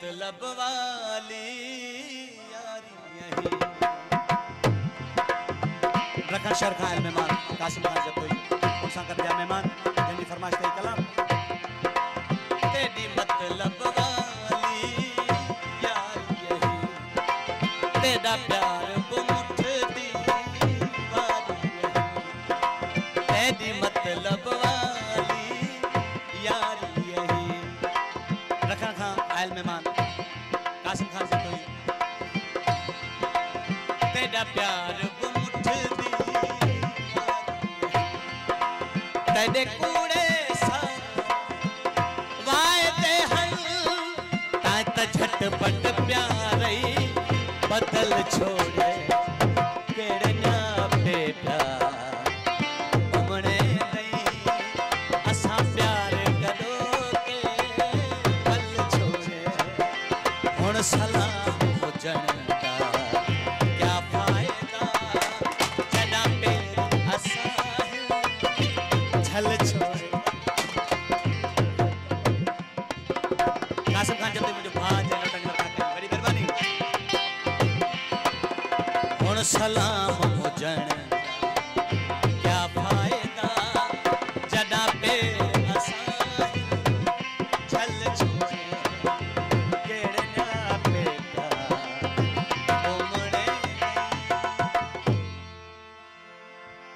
मतलब वाली यारी यही। रखा शर खां मेहमान कासिम खान जतोई उन सां कर दिया मेहमान जंदी फरमाइश तई कलाम तेरी मतलब वाली यारी यही तेरा प्यार बुमुठ दी वारी यही तेरी मतलब वाली यारी यही। रखा खां आयल मेहमान कासिम खान जतोई तेरा प्यार बुमुठ दी तेरे कूड़े सा वायदे हल तात झटपट प्यारे बदल छोड़े केड़े ना पे प्यार उमड़े नहीं असा प्यार करो के पल छोड़े हुण सलाम हुजण दा क्या फायदा जड़ा पे असा छल छोड़े। कासिम खान जब मुझे भाज जनो टंग लगा के बड़ी मेहरबानी हुण सलाम हुजण क्या फायदा जड़ा पे असा छल छोड़े।